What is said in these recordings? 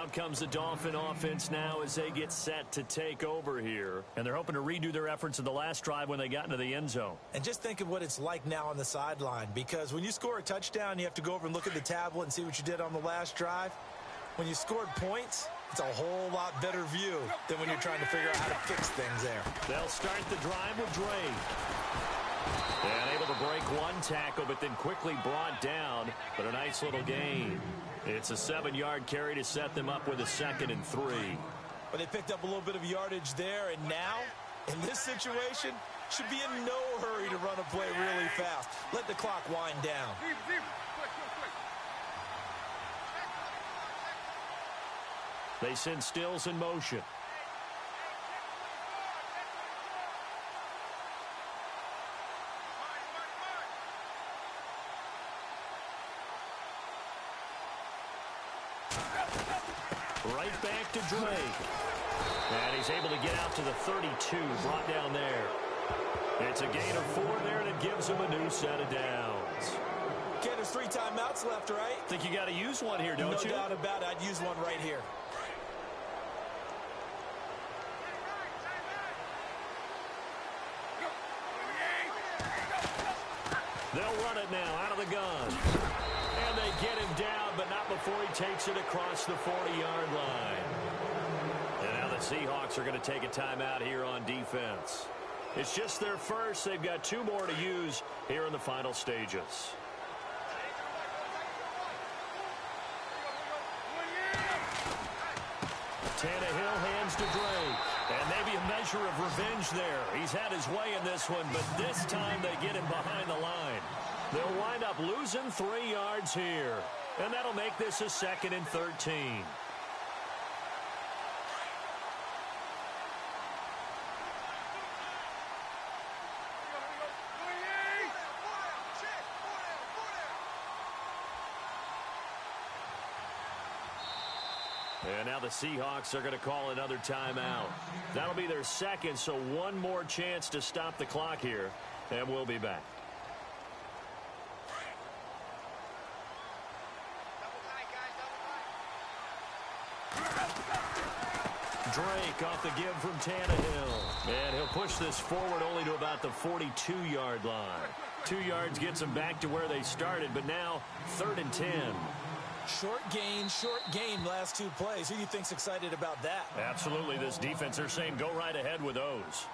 Out comes the Dolphin offense now as they get set to take over here. And they're hoping to redo their efforts in the last drive when they got into the end zone. And just think of what it's like now on the sideline, because when you score a touchdown, you have to go over and look at the tablet and see what you did on the last drive. When you scored points, it's a whole lot better view than when you're trying to figure out how to fix things there. They'll start the drive with Drake. And able to break one tackle, but then quickly brought down. But a nice little gain. It's a 7-yard carry to set them up with a 2nd and 3. But they picked up a little bit of yardage there, and now, in this situation, should be in no hurry to run a play really fast. Let the clock wind down. They send Stills in motion. Right back to Drake. And he's able to get out to the 32, brought down there. It's a gain of 4 there, and it gives him a new set of downs. Okay, there's 3 timeouts left, right? Think you got to use one here, don't you? No doubt about it. I'd use one right here. They'll run it now out of the gun. And they get him down, but not before he takes it across the 40-yard line. And now the Seahawks are going to take a timeout here on defense. It's just their first. They've got 2 more to use here in the final stages. Tannehill hands to Drake. And maybe a measure of revenge there. He's had his way in this one, but this time they get him behind the line. They'll wind up losing 3 yards here. And that'll make this a 2nd and 13. And now the Seahawks are going to call another timeout. That'll be their 2nd, so 1 more chance to stop the clock here. And we'll be back. Drake off the give from Tannehill. And he'll push this forward only to about the 42-yard line. 2 yards gets them back to where they started, but now 3rd and 10. Short gain last 2 plays. Who do you think's excited about that? Absolutely. This defense, they're saying go right ahead with those.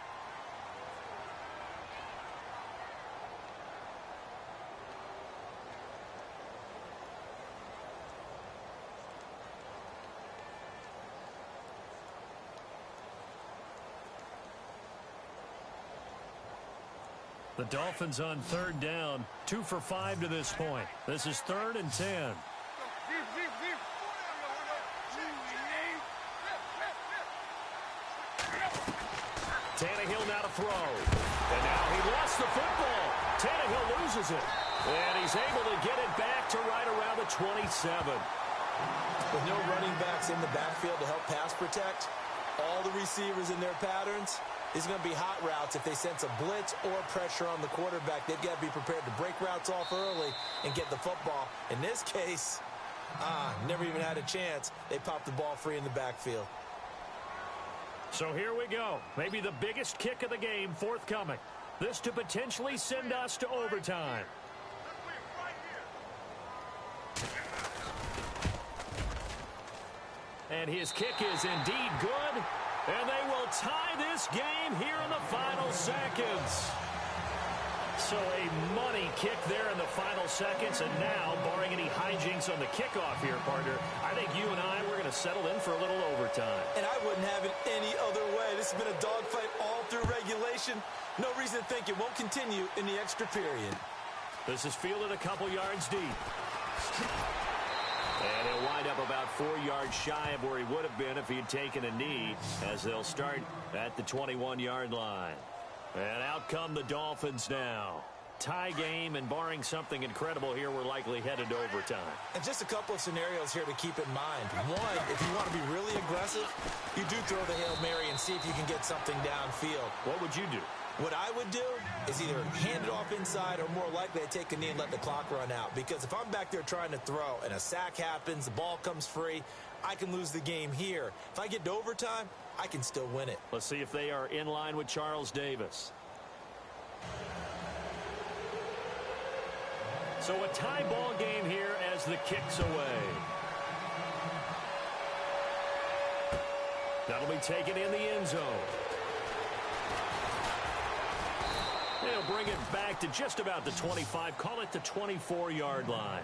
The Dolphins on 3rd down, 2 for 5 to this point. This is 3rd and 10. Tannehill now to throw. And now he lost the football. Tannehill loses it. And he's able to get it back to right around the 27. With no running backs in the backfield to help pass protect, all the receivers in their patterns, these are going to be hot routes. If they sense a blitz or pressure on the quarterback, they've got to be prepared to break routes off early and get the football. In this case, never even had a chance. They popped the ball free in the backfield. So here we go. Maybe the biggest kick of the game forthcoming. This to potentially send us to overtime. And his kick is indeed good. And they will tie this game here in the final seconds. So a money kick there in the final seconds. And now, barring any hijinks on the kickoff here, partner, I think you and I, we're going to settle in for a little overtime. And I wouldn't have it any other way. This has been a dogfight all through regulation. No reason to think it won't continue in the extra period. This is fielded a couple yards deep. And he'll wind up about 4 yards shy of where he would have been if he had taken a knee, as they'll start at the 21-yard line. And out come the Dolphins now. Tie game, and barring something incredible here, we're likely headed to overtime. And just a couple of scenarios here to keep in mind. One, if you want to be really aggressive, you do throw the Hail Mary and see if you can get something downfield. What would you do? What I would do is either hand it off inside or more likely I take a knee and let the clock run out. Because if I'm back there trying to throw and a sack happens, the ball comes free, I can lose the game here. If I get to overtime, I can still win it. Let's see if they are in line with Charles Davis. So a tie ball game here as the kick's away. That'll be taken in the end zone. They'll bring it back to just about the 25. Call it the 24-yard line.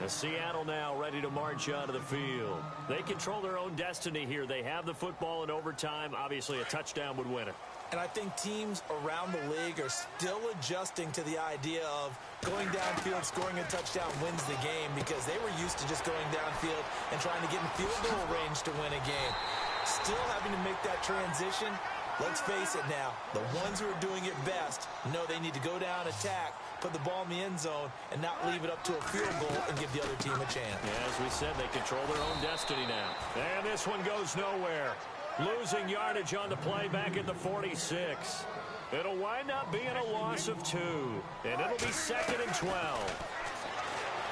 Seattle now ready to march onto the field. They control their own destiny here. They have the football in overtime. Obviously, a touchdown would win it. And I think teams around the league are still adjusting to the idea of going downfield, scoring a touchdown wins the game, because they were used to just going downfield and trying to get in field goal range to win a game. Still having to make that transition. Let's face it now, the ones who are doing it best know they need to go down, attack, put the ball in the end zone, and not leave it up to a field goal and give the other team a chance. Yeah, as we said, they control their own destiny now. And this one goes nowhere. Losing yardage on the play back at the 46. It'll wind up being a loss of 2. And it'll be 2nd and 12.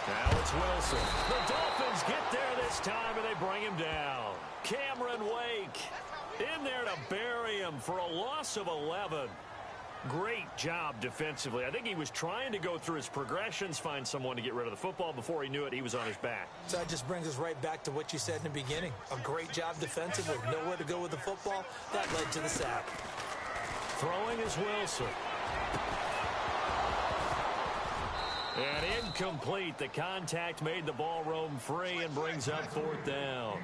Now it's Wilson. The Dolphins get there this time, and they bring him down. Cameron Wake in there to bury him for a loss of 11. Great job defensively. I think he was trying to go through his progressions, find someone to get rid of the football. Before he knew it, he was on his back. So that just brings us right back to what you said in the beginning. A great job defensively. Nowhere to go with the football. That led to the sack. Throwing is Wilson. And incomplete. The contact made the ball roam free and brings up 4th down.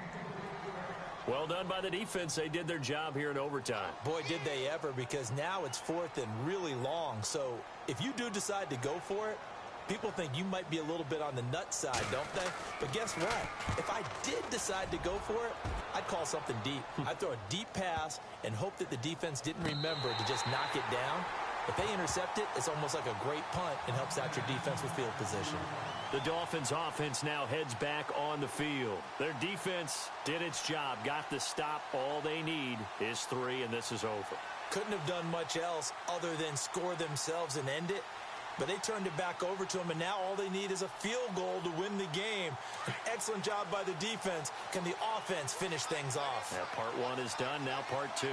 Well done by the defense. They did their job here in overtime. Boy, did they ever, because now it's 4th and really long. So if you do decide to go for it, people think you might be a little bit on the nut side, don't they? But guess what? If I did decide to go for it, I'd call something deep. I'd throw a deep pass and hope that the defense didn't remember to just knock it down. If they intercept it, it's almost like a great punt and helps out your defense with field position. The Dolphins offense now heads back on the field. Their defense did its job, got the stop. All they need is 3, and this is over. Couldn't have done much else other than score themselves and end it. But they turned it back over to them, and now all they need is a field goal to win the game. An excellent job by the defense. Can the offense finish things off? Yeah, part 1 is done. Now part 2.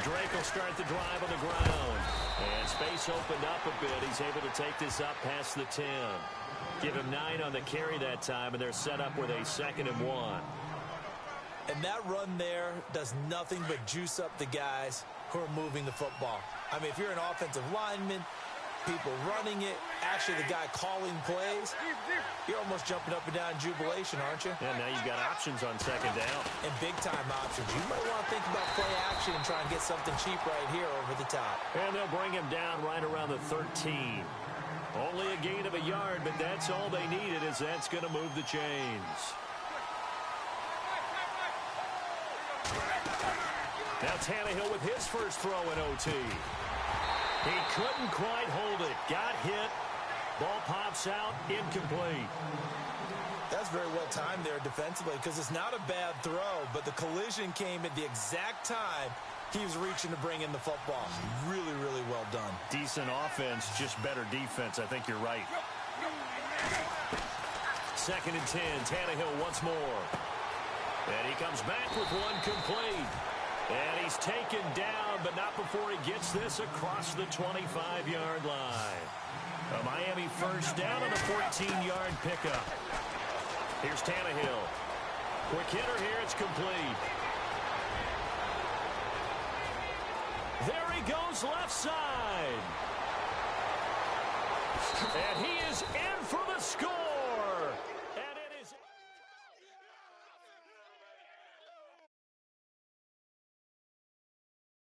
Drake will start the drive on the ground. And space opened up a bit. He's able to take this up past the 10. Give him 9 on the carry that time, and they're set up with a 2nd and 1. And that run there does nothing but juice up the guys who are moving the football. I mean, if you're an offensive lineman, people running it, actually the guy calling plays, you're almost jumping up and down in jubilation, aren't you? Yeah, now you've got options on 2nd down. And big-time options. You might want to think about play action and try and get something cheap right here over the top. And they'll bring him down right around the 13. Only a gain of a yard, but that's all they needed, as that's going to move the chains. Now Tannehill with his first throw in OT. He couldn't quite hold it. Got hit. Ball pops out. Incomplete. That's very well timed there defensively, because it's not a bad throw, but the collision came at the exact time he was reaching to bring in the football. Really, really well done. Decent offense, just better defense. I think you're right. 2nd and 10. Tannehill once more. And he comes back with one complete. And he's taken down, but not before he gets this across the 25-yard line. A Miami first down on the 14-yard pickup. Here's Tannehill. Quick hitter here. It's complete. There he goes left side. And he is in for the score.